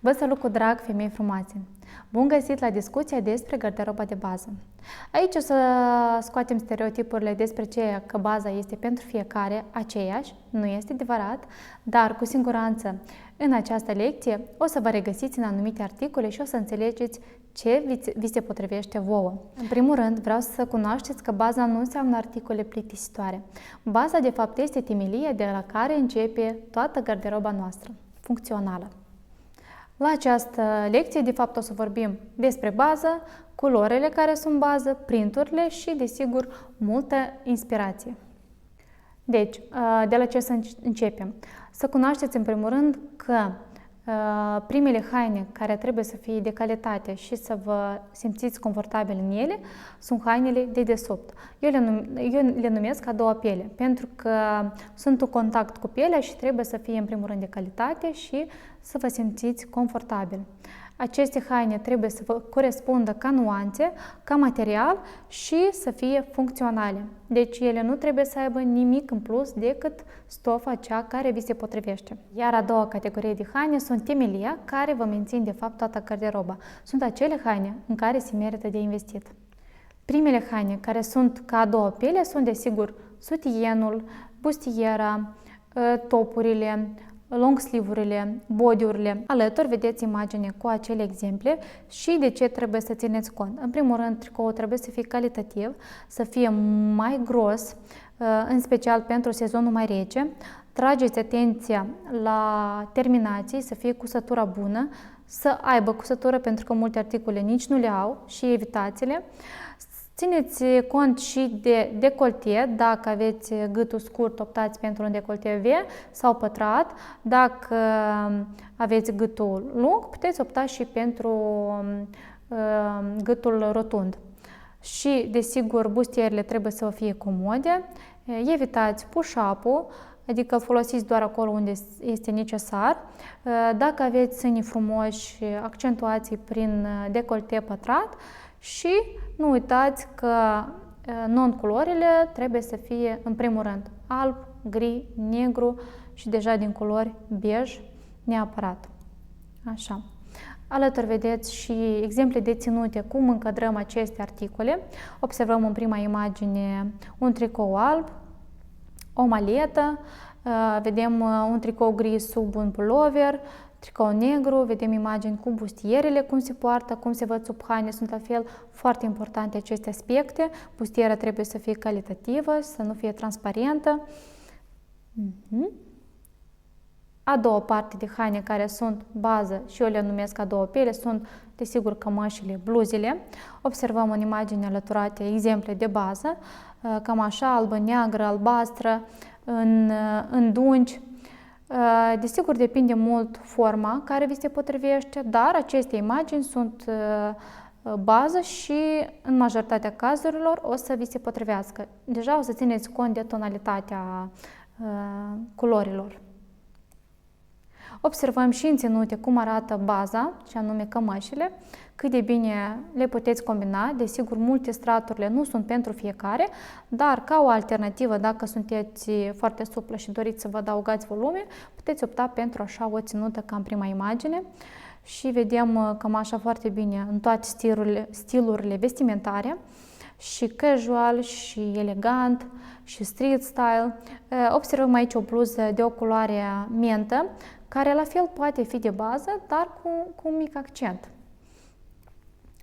Vă salut cu drag, femei frumoase! Bun găsit la discuția despre garderoba de bază. Aici o să scoatem stereotipurile despre ce că baza este pentru fiecare aceeași, nu este adevărat, dar cu siguranță în această lecție o să vă regăsiți în anumite articole și o să înțelegeți ce vi se potrivește vouă. În primul rând, vreau să cunoașteți că baza nu înseamnă articole plictisitoare. Baza, de fapt, este temelia de la care începe toată garderoba noastră, funcțională. La această lecție, de fapt, o să vorbim despre bază, culorile care sunt bază, printurile și, desigur, multă inspirație. Deci, de la ce să începem? Să cunoașteți, în primul rând, că primele haine care trebuie să fie de calitate și să vă simțiți confortabil în ele sunt hainele de desubt. Eu le numesc a doua piele, pentru că sunt în contact cu pielea și trebuie să fie în primul rând de calitate și să vă simțiți confortabil. Aceste haine trebuie să vă corespundă ca nuanțe, ca material și să fie funcționale. Deci ele nu trebuie să aibă nimic în plus decât stofa cea care vi se potrivește. Iar a doua categorie de haine sunt temelia, care vă mențin de fapt toată garderoba. Sunt acele haine în care se merită de investit. Primele haine care sunt ca a doua piele sunt desigur sutienul, bustiera, topurile, long sleeve-urile, body-urile. Alături vedeți imagine cu acele exemple și de ce trebuie să țineți cont. În primul rând, tricoul trebuie să fie calitativ, să fie mai gros, în special pentru sezonul mai rece. Trageți atenția la terminații, să fie cusătura bună, să aibă cusătură pentru că multe articole nici nu le au și evitați-le. Țineți cont și de decolte, dacă aveți gâtul scurt, optați pentru un decolte V sau pătrat. Dacă aveți gâtul lung, puteți opta și pentru gâtul rotund. Și, desigur, bustierile trebuie să fie comode. Evitați push-up-ul, adică îl folosiți doar acolo unde este necesar. Dacă aveți sânii frumoși, accentuați prin decolte pătrat. Și nu uitați că non-culorile trebuie să fie, în primul rând, alb, gri, negru și deja din culori bej, neapărat. Așa. Alături vedeți și exemple de ținute, cum încadrăm aceste articole. Observăm în prima imagine un tricou alb, o maletă, vedem un tricou gri sub un pulover, tricou negru, vedem imagini cu bustierele, cum se poartă, cum se văd sub haine, sunt la fel foarte importante aceste aspecte. Bustiera trebuie să fie calitativă, să nu fie transparentă. A doua parte de haine care sunt bază și eu le numesc a doua piele sunt, desigur, cămășile, bluzele. Observăm în imagini alăturate exemple de bază, cămașa albă, neagră, albastră, în dungi. Desigur, depinde mult forma care vi se potrivește, dar aceste imagini sunt bază și în majoritatea cazurilor o să vi se potrivească. Deja o să țineți cont de tonalitatea culorilor. Observăm și în ținute cum arată baza, și anume cămășile, cât de bine le puteți combina. Desigur, multe straturile nu sunt pentru fiecare, dar ca o alternativă, dacă sunteți foarte suplă și doriți să vă adăugați volume, puteți opta pentru așa o ținută ca în prima imagine. Și vedem cămașa foarte bine în toate stilurile vestimentare, și casual, și elegant, și street style. Observăm aici o bluză de o culoare mentă, care la fel poate fi de bază, dar cu un mic accent.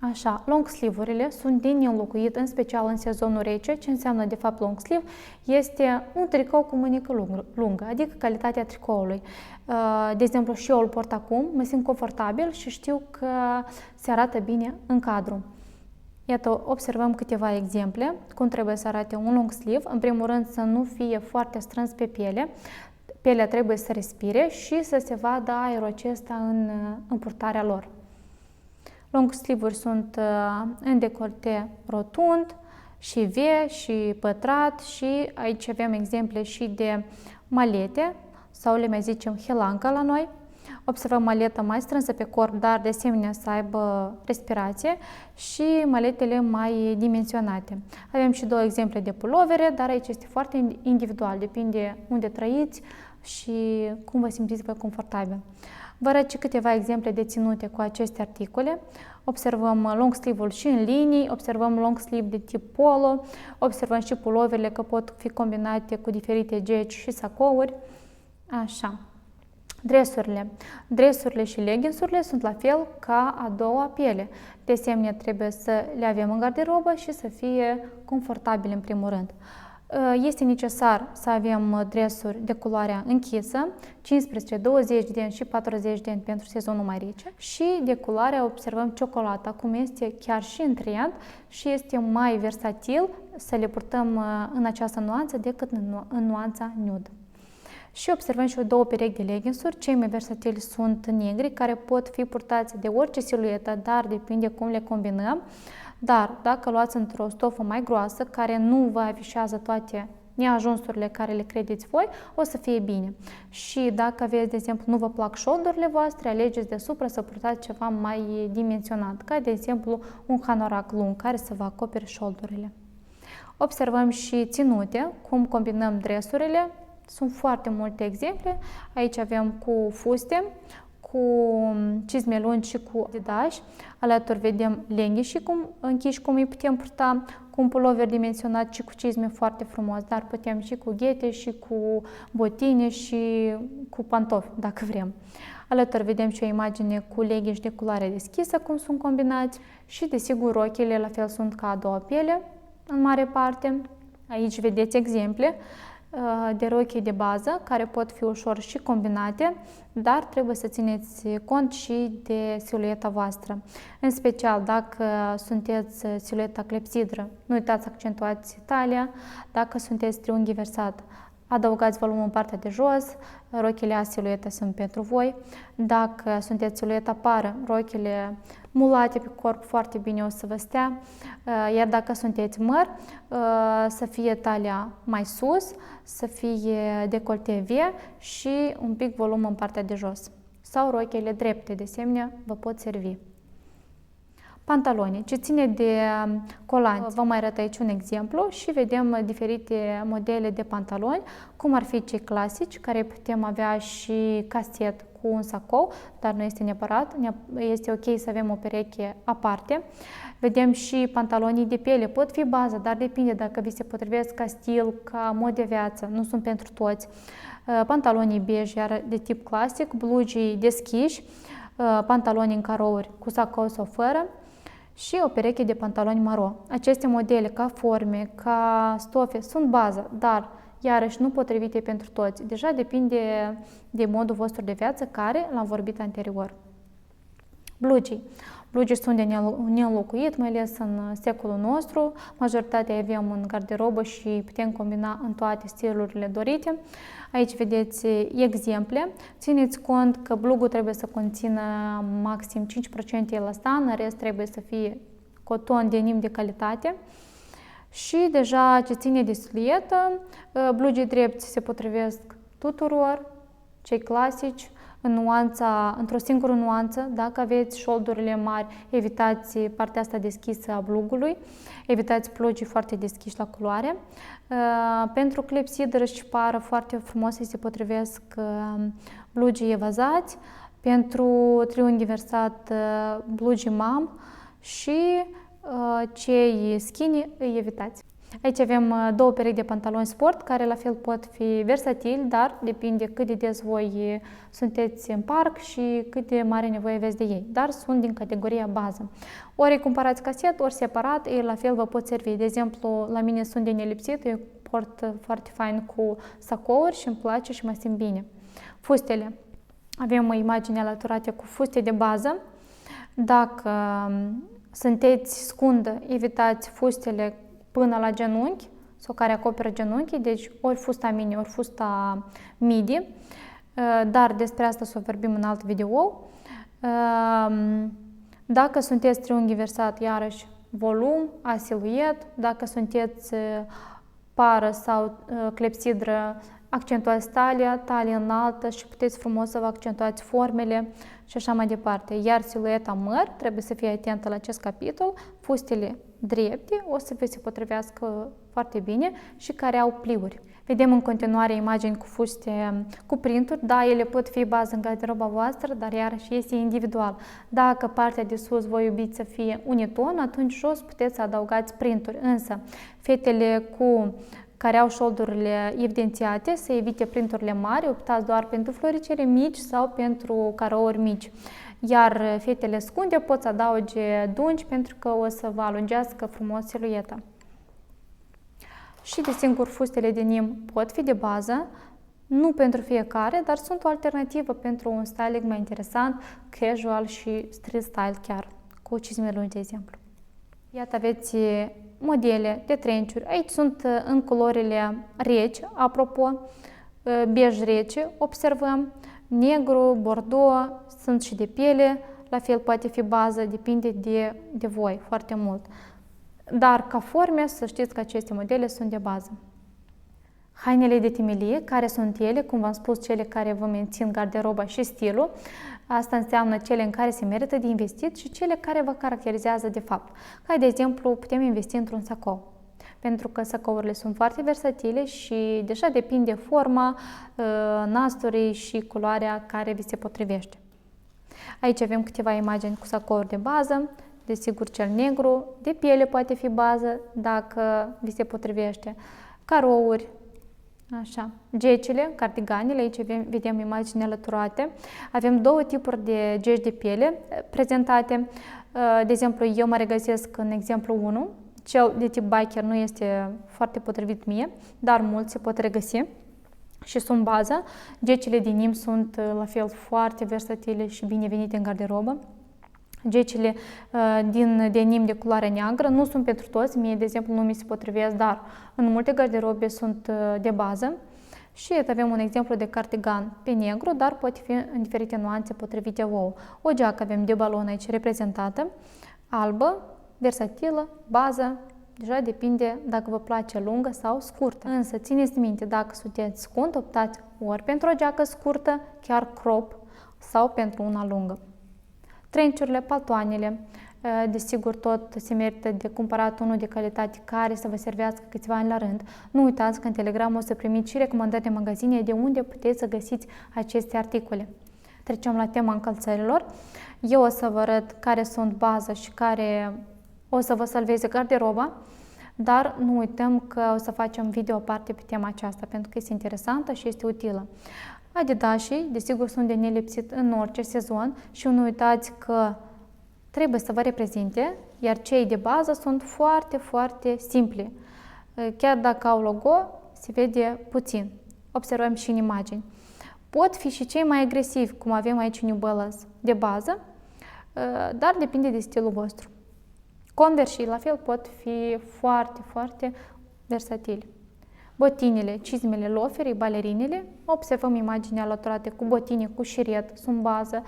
Așa, long sleeve-urile sunt de neînlocuit, în special în sezonul rece. Ce înseamnă de fapt long sleeve? Este un tricou cu mânică lungă, adică calitatea tricoului. De exemplu, și eu îl port acum, mă simt confortabil și știu că se arată bine în cadru. Iată, observăm câteva exemple, cum trebuie să arate un long sleeve. În primul rând, să nu fie foarte strâns pe piele. Pielea trebuie să respire și să se vadă aerul acesta în purtarea lor. Long sleeve-uri sunt în decolte rotund și V și pătrat și aici avem exemple și de malete sau le mai zicem helancă la noi. Observăm maleta mai strânsă pe corp, dar de asemenea să aibă respirație și maletele mai dimensionate. Avem și două exemple de pulovere, dar aici este foarte individual, depinde unde trăiți și cum vă simțiți voi confortabil. Vă arăt și câteva exemple de ținute cu aceste articole. Observăm long sleeve-ul și în linii, observăm long sleeve de tip polo, observăm și puloverele că pot fi combinate cu diferite geci și sacouri. Așa. Dresurile și leggingsurile sunt la fel ca a doua piele. De asemenea, trebuie să le avem în garderobă și să fie confortabile în primul rând. Este necesar să avem dresuri de culoarea închisă, 15, 20 de ani și 40 de ani pentru sezonul mai rece și de culoarea, observăm, ciocolata, cum este chiar și în trend și este mai versatil să le purtăm în această nuanță decât în nuanța nude. Și observăm și două perechi de leggingsuri, cei mai versatili sunt negri, care pot fi purtați de orice siluetă, dar depinde cum le combinăm. Dar dacă luați într-o stofă mai groasă, care nu vă afișează toate neajunsurile care le credeți voi, o să fie bine. Și dacă aveți, de exemplu, nu vă plac șoldurile voastre, alegeți deasupra să purtați ceva mai dimensionat, ca de exemplu un hanorac lung care să vă acopere șoldurile. Observăm și ținute, cum combinăm dresurile. Sunt foarte multe exemple. Aici avem cu fuste, cu cizme lungi și cu adidași. Alături vedem lenghi închiși cum îi putem purta, cu un pulover dimensionat și cu cizme foarte frumos, dar putem și cu ghete și cu botine și cu pantofi, dacă vrem. Alături vedem și o imagine cu leggings de culoare deschisă, cum sunt combinați și, desigur, rochile la fel sunt ca a doua piele, în mare parte. Aici vedeți exemple de rochii de bază, care pot fi ușor și combinate, dar trebuie să țineți cont și de silueta voastră. În special, dacă sunteți silueta clepsidră, nu uitați să accentuați talia. Dacă sunteți triunghi versat, adăugați volumul în partea de jos, rochile a silueta sunt pentru voi. Dacă sunteți silueta pară, rochile mulate pe corp foarte bine o să vă stea, iar dacă sunteți măr, să fie talia mai sus, să fie decolte V și un pic volum în partea de jos. Sau rochile drepte, de asemenea, vă pot servi. Pantaloni. Ce ține de colanți, vă mai arăt aici un exemplu și vedem diferite modele de pantaloni, cum ar fi cei clasici, care putem avea și caset cu un sacou, dar nu este neapărat, este ok să avem o pereche aparte. Vedem și pantalonii de piele, pot fi bază, dar depinde dacă vi se potrivesc ca stil, ca mod de viață, nu sunt pentru toți. Pantalonii beige, iar de tip clasic, blugii deschiși, pantaloni în carouri cu sacou sau fără, și o pereche de pantaloni maro. Aceste modele, ca forme, ca stofe, sunt bază, dar iarăși nu potrivite pentru toți. Deja depinde de modul vostru de viață, care l-am vorbit anterior. Blugii. Blugii sunt de neînlocuit, mai ales în secolul nostru. Majoritatea avem în garderobă și putem combina în toate stilurile dorite. Aici vedeți exemple. Țineți cont că blugul trebuie să conțină maxim 5% elastan, în rest trebuie să fie coton denim de calitate. Și deja ce ține de siluetă, blugii drepți se potrivesc tuturor, cei clasici, într-o singură nuanță. Dacă aveți șoldurile mari, evitați partea asta deschisă a blugului, evitați plugii foarte deschiși la culoare. Pentru clepsidră și pară foarte frumos se potrivesc blugii evazați, pentru triunghi versat blugii mam și cei skinny îi evitați. Aici avem două perechi de pantaloni sport, care la fel pot fi versatili, dar depinde cât de des voi sunteți în parc și cât de mare nevoie aveți de ei. Dar sunt din categoria bază. Ori îi cumpărați caset, ori separat, ei la fel vă pot servi. De exemplu, la mine sunt de nelipsit, eu port foarte fain cu sacouri și îmi place și mă simt bine. Fustele. Avem o imagine alăturate cu fuste de bază. Dacă sunteți scundă, evitați fustele până la genunchi sau care acoperă genunchii, deci ori fusta mini, ori fusta midi, dar despre asta să o vorbim în alt video. Dacă sunteți triunghi versat, iarăși volum, a siluet, dacă sunteți pară sau clepsidră, accentuați talia înaltă și puteți frumos să vă accentuați formele și așa mai departe. Iar silueta măr, trebuie să fie atentă la acest capitol, fustele drepte o să vi se potrivească foarte bine și care au pliuri. Vedem în continuare imagini cu fuste cu printuri. Da, ele pot fi bază în garderoba voastră, dar iarăși este individual. Dacă partea de sus voi iubiți să fie uniton, atunci jos puteți să adăugați printuri. Însă, fetele care au șoldurile evidențiate, să evite printurile mari, optați doar pentru floricele mici sau pentru carouri mici. Iar fetele scunde pot să adauge dungi pentru că o să vă alungească frumos silueta. Și desigur, fustele de nim pot fi de bază, nu pentru fiecare, dar sunt o alternativă pentru un styling mai interesant, casual și street style chiar, cu cizme lungi, de exemplu. Iată, aveți modele de trenciuri. Aici sunt în culorile reci, apropo, bej rece, observăm, negru, bordeaux, sunt și de piele, la fel poate fi bază, depinde de voi foarte mult. Dar ca forme, să știți că aceste modele sunt de bază. Hainele de temelie, care sunt ele, cum v-am spus, cele care vă mențin garderoba și stilul. Asta înseamnă cele în care se merită de investit și cele care vă caracterizează de fapt. Ca de exemplu, putem investi într-un sacou, pentru că sacourile sunt foarte versatile și deja depinde forma, nasturii și culoarea care vi se potrivește. Aici avem câteva imagini cu sacouri de bază. Desigur, cel negru, de piele poate fi bază dacă vi se potrivește, carouri, așa, gecile, cardiganele, aici vedem imagini alăturate. Avem două tipuri de geci de piele prezentate, de exemplu, eu mă regăsesc în exemplu 1, cel de tip biker nu este foarte potrivit mie, dar mulți se pot regăsi și sunt bază. Gecile din nim sunt la fel foarte versatile și binevenite în garderobă. Gecile din denim de culoare neagră nu sunt pentru toți, mie de exemplu nu mi se potrivesc, dar în multe garderobe sunt de bază. Și avem un exemplu de cardigan pe negru, dar poate fi în diferite nuanțe potrivite vouă. O geacă avem de balon aici reprezentată, albă, versatilă, bază, deja depinde dacă vă place lungă sau scurtă. Însă țineți minte, dacă sunteți scund, optați ori pentru o geacă scurtă, chiar crop, sau pentru una lungă. Trenciurile, paltoanele, desigur tot se merită de cumpărat unul de calitate care să vă servească câțiva ani la rând. Nu uitați că în Telegram o să primiți și recomandări de magazine de unde puteți să găsiți aceste articole. Trecem la tema încălțărilor. Eu o să vă arăt care sunt baza și care o să vă salveze garderoba, dar nu uităm că o să facem video aparte pe tema aceasta pentru că este interesantă și este utilă. Adidasii, desigur, sunt de nelipsit în orice sezon și nu uitați că trebuie să vă reprezinte, iar cei de bază sunt foarte, foarte simpli. Chiar dacă au logo, se vede puțin. Observăm și în imagini. Pot fi și cei mai agresivi, cum avem aici New Balance de bază, dar depinde de stilul vostru. Converse la fel pot fi foarte, foarte versatili. Botinile, cizmele, loferii, balerinele, observăm imagini alăturate cu botine, cu șiret, sunt bază,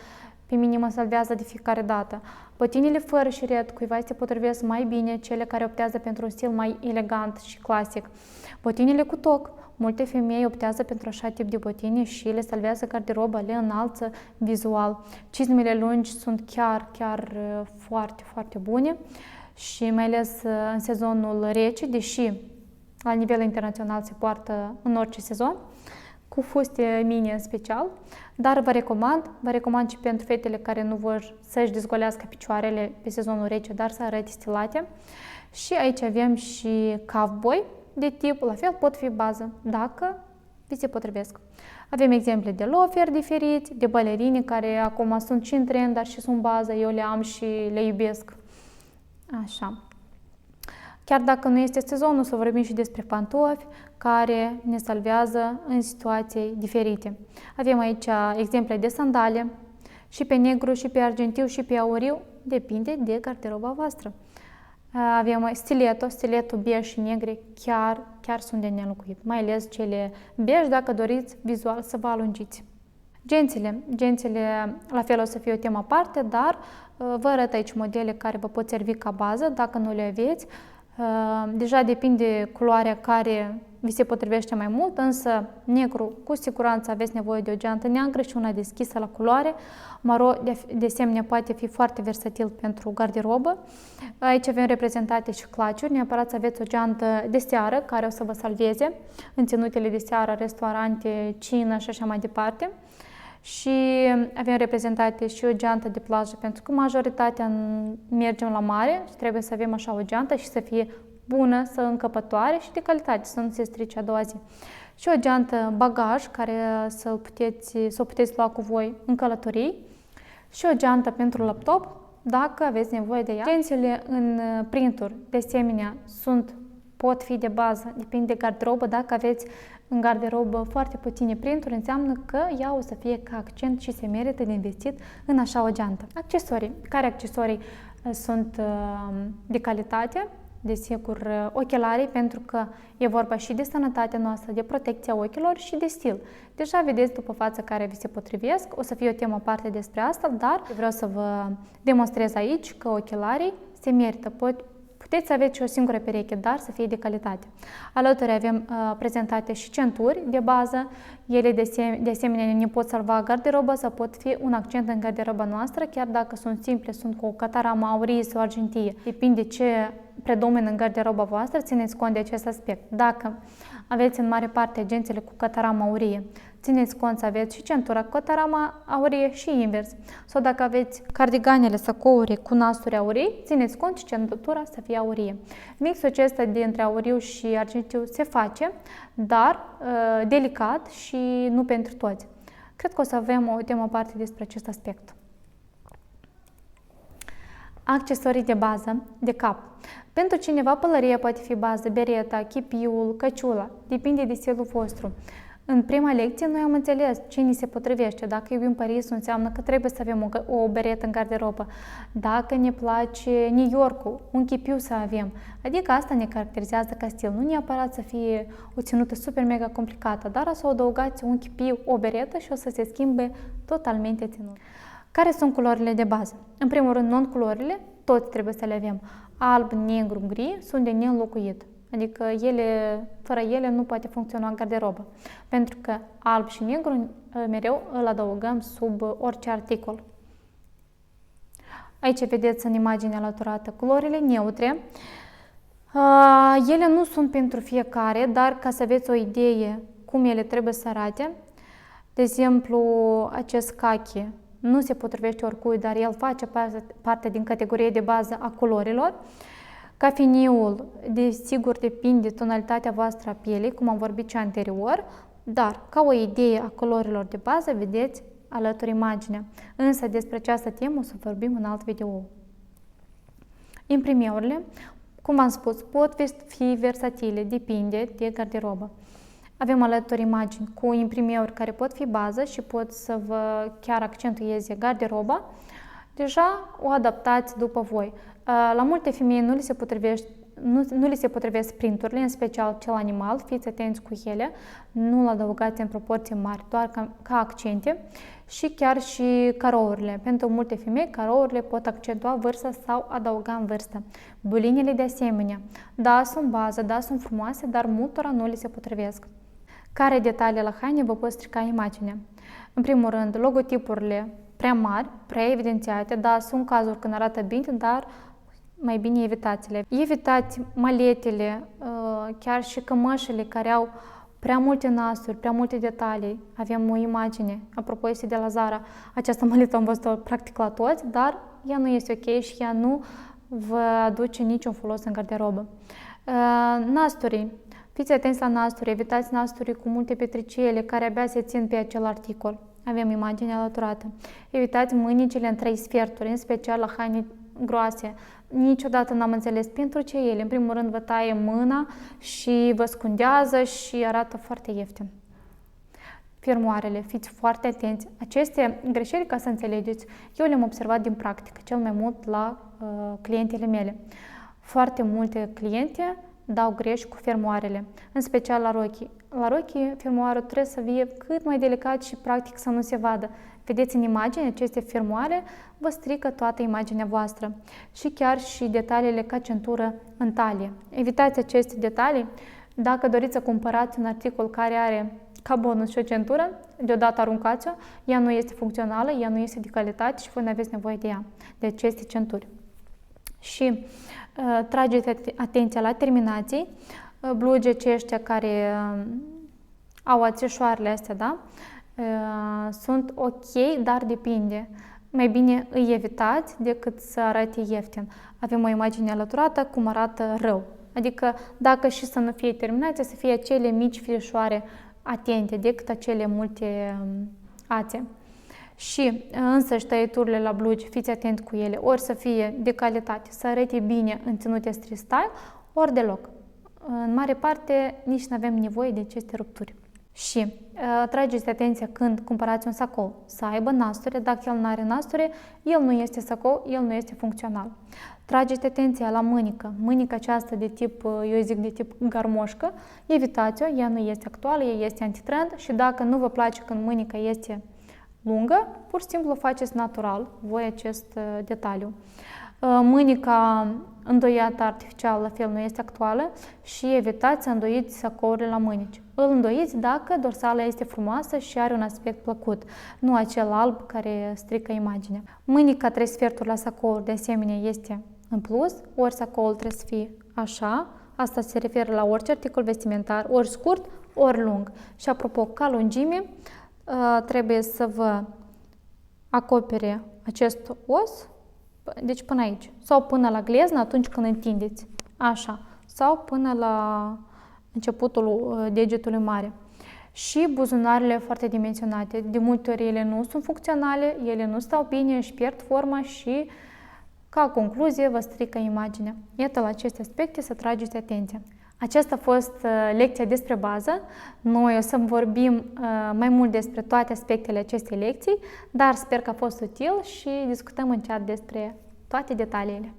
pe mine mă salvează de fiecare dată. Botinile fără șiret, cuiva se potrivesc mai bine cele care optează pentru un stil mai elegant și clasic. Botinile cu toc, multe femei optează pentru așa tip de botine și le salvează garderoba, le înalță vizual. Cizmele lungi sunt chiar foarte, foarte bune și mai ales în sezonul rece, deși la nivel internațional se poartă în orice sezon, cu fuste mini în special, dar vă recomand și pentru fetele care nu vor să-și dezgolească picioarele pe sezonul rece, dar să arate stilate. Și aici avem și cowboy de tip, la fel pot fi bază, dacă vi se potrivesc. Avem exemple de lofer diferiți, de balerini care acum sunt și în trend, dar și sunt bază, eu le am și le iubesc. Așa. Chiar dacă nu este sezonul, să vorbim și despre pantofi care ne salvează în situații diferite. Avem aici exemple de sandale și pe negru, și pe argintiu, și pe auriu, depinde de garderoba voastră. Avem stiletul bej și negre, chiar sunt de nelocuit, mai ales cele bej dacă doriți vizual să vă alungiți. Gențele la fel o să fie o temă aparte, dar vă arăt aici modele care vă pot servi ca bază dacă nu le aveți. Deja depinde culoarea care vi se potrivește mai mult, însă negru cu siguranță aveți nevoie de o geantă neagră și una deschisă la culoare. Maro de asemenea poate fi foarte versatil pentru garderobă. Aici avem reprezentate și claciuri, neapărat să aveți o geantă de seară care o să vă salveze în ținutele de seară, restaurante, cină și așa mai departe. Și avem reprezentate și o geantă de plajă, pentru că majoritatea mergem la mare și trebuie să avem așa o geantă și să fie bună, să încăpătoare și de calitate, să nu se strice a doua zi. Și o geantă bagaj, care să o puteți lua cu voi în călătorii. Și o geantă pentru laptop, dacă aveți nevoie de ea. Gențile în printuri, de asemenea, pot fi de bază, depinde de garderobă. Dacă aveți în garderobă foarte puține printuri, înseamnă că ea o să fie ca accent și se merită de investit în așa o geantă. Accesorii. Care accesorii sunt de calitate? Desigur, ochelarii, pentru că e vorba și de sănătatea noastră, de protecția ochilor și de stil. Deja vedeți după față care vi se potrivesc, o să fie o temă aparte despre asta, dar vreau să vă demonstrez aici că ochelarii se merită. Puteți să aveți și o singură pereche, dar să fie de calitate. Alături avem prezentate și centuri de bază. Ele de asemenea ne pot salva garderoba sau pot fi un accent în garderoba noastră, chiar dacă sunt simple, sunt cu o cataramă aurie sau argintie. Depinde ce predomină în garderoba voastră, țineți cont de acest aspect. Dacă aveți în mare parte agențele cu cataramă aurie, țineți cont să aveți și centura cu cataramă aurie și invers. Sau dacă aveți cardiganele, sacouri cu nasuri aurii, țineți cont și centura să fie aurie. Mixul acesta dintre auriu și argintiu se face, dar delicat și nu pentru toți. Cred că o să avem o temă aparte despre acest aspect. Accesorii de bază, de cap. Pentru cineva pălăria poate fi bază, bereta, chipiul, căciula, depinde de stilul vostru. În prima lecție noi am înțeles ce ni se potrivește. Dacă iubim Parisul, înseamnă că trebuie să avem o beretă în garderobă. Dacă ne place New York-ul, un chipiu să avem. Adică asta ne caracterizează ca stil. Nu neapărat să fie o ținută super mega complicată, dar să adăugați un chipiu, o beretă și o să se schimbe totalmente ținutul. Care sunt culorile de bază? În primul rând, non-culorile, toți trebuie să le avem. Alb, negru, gri sunt de neînlocuit. Adică fără ele nu poate funcționa garderobă. Pentru că alb și negru mereu îl adăugăm sub orice articol. Aici vedeți în imagine alăturată culorile neutre. Ele nu sunt pentru fiecare, dar ca să aveți o idee cum ele trebuie să arate. De exemplu, acest kaki nu se potrivește oricui, dar el face parte din categorie de bază a culorilor. Cafeniul, desigur, depinde de tonalitatea voastră a pielii, cum am vorbit și anterior, dar ca o idee a culorilor de bază, vedeți alături imaginea. Însă despre această temă o să vorbim în alt video. Imprimeurile, cum v-am spus, pot fi versatile, depinde de garderobă. Avem alături imagini cu imprimeuri care pot fi bază și pot să vă chiar accentueze garderoba. Deja o adaptați după voi. La multe femei nu li se potrivesc printurile, în special cel animal, fiți atenți cu ele, nu-l adăugați în proporții mari, doar ca accente și chiar și carourile. Pentru multe femei, carourile pot accentua vârsta sau adăuga în vârstă. Bulinele de asemenea, da, sunt bază, da, sunt frumoase, dar multora nu li se potrivesc. Care detalii la haine vă pot strica imaginea? În primul rând, logotipurile prea mari, prea evidențiate, da, sunt cazuri când arată bine, dar mai bine evitați-le. Evitați maletele, chiar și cămășile care au prea multe nasuri, prea multe detalii. Avem o imagine, apropo este de la Zara, această maletă am văzut-o practic la toți, dar ea nu este ok și ea nu vă aduce niciun folos în garderobă. Nasturii. Fiți atenți la nasturi, evitați nasturi cu multe petricele care abia se țin pe acel articol. Avem imaginea alăturată. Evitați mânicile în 3 sferturi, în special la haine groase. Niciodată n-am înțeles pentru ce ele. În primul rând vă taie mâna și vă scundează și arată foarte ieftin. Fermoarele, fiți foarte atenți. Aceste greșeli, ca să înțelegeți, eu le-am observat din practică, cel mai mult la clientele mele. Foarte multe cliente dau greș cu fermoarele, în special la rochii. La rochii, fermoarul trebuie să fie cât mai delicat și practic să nu se vadă. Vedeți în imagine, aceste fermoare vă strică toată imaginea voastră și chiar și detaliile ca centură în talie. Evitați aceste detalii. Dacă doriți să cumpărați un articol care are ca bonus și o centură, deodată aruncați-o, ea nu este funcțională, ea nu este de calitate și voi nu aveți nevoie de ea, de aceste centuri. Și trageți atenția la terminații, blugi aceștia care au ațișoarele astea, da? Sunt ok, dar depinde. Mai bine îi evitați decât să arate ieftin. Avem o imagine alăturată cum arată rău. Adică dacă și să nu fie terminație, să fie acele mici firișoare atente decât acele multe ațe. Și însă și tăieturile la blugi, fiți atenți cu ele, ori să fie de calitate, să arate bine în ținute street style, ori deloc. În mare parte nici nu avem nevoie de aceste rupturi. Și trageți atenția când cumpărați un sacou, să aibă nasture, dacă el nu are nasture, el nu este sacou, el nu este funcțional. Trageți atenția la mânică, mânica aceasta de tip, eu zic de tip garmoșcă, evitați-o, ea nu este actuală, ea este antitrend și dacă nu vă place când mânica este lungă, pur și simplu faceți natural voi acest detaliu. Mânica îndoiată artificial la fel nu este actuală și evitați să îndoiți sacourile la mânici. Îl îndoiți dacă dorsala este frumoasă și are un aspect plăcut, nu acel alb care strică imaginea. Mânica 3 sferturi la sacouri de asemenea este în plus, ori sacoul trebuie să fie așa, asta se referă la orice articol vestimentar, ori scurt, ori lung. Și apropo, ca lungime, trebuie să vă acopere acest os, deci până aici, sau până la gleznă atunci când întindeți, așa, sau până la începutul degetului mare. Și buzunarele foarte dimensionate, de multe ori ele nu sunt funcționale, ele nu stau bine, își pierd forma și, ca concluzie, vă strică imaginea. Iată la aceste aspecte să trageți atenție. Aceasta a fost lecția despre bază. Noi o să vorbim mai mult despre toate aspectele acestei lecții, dar sper că a fost util și discutăm în chat despre toate detaliile.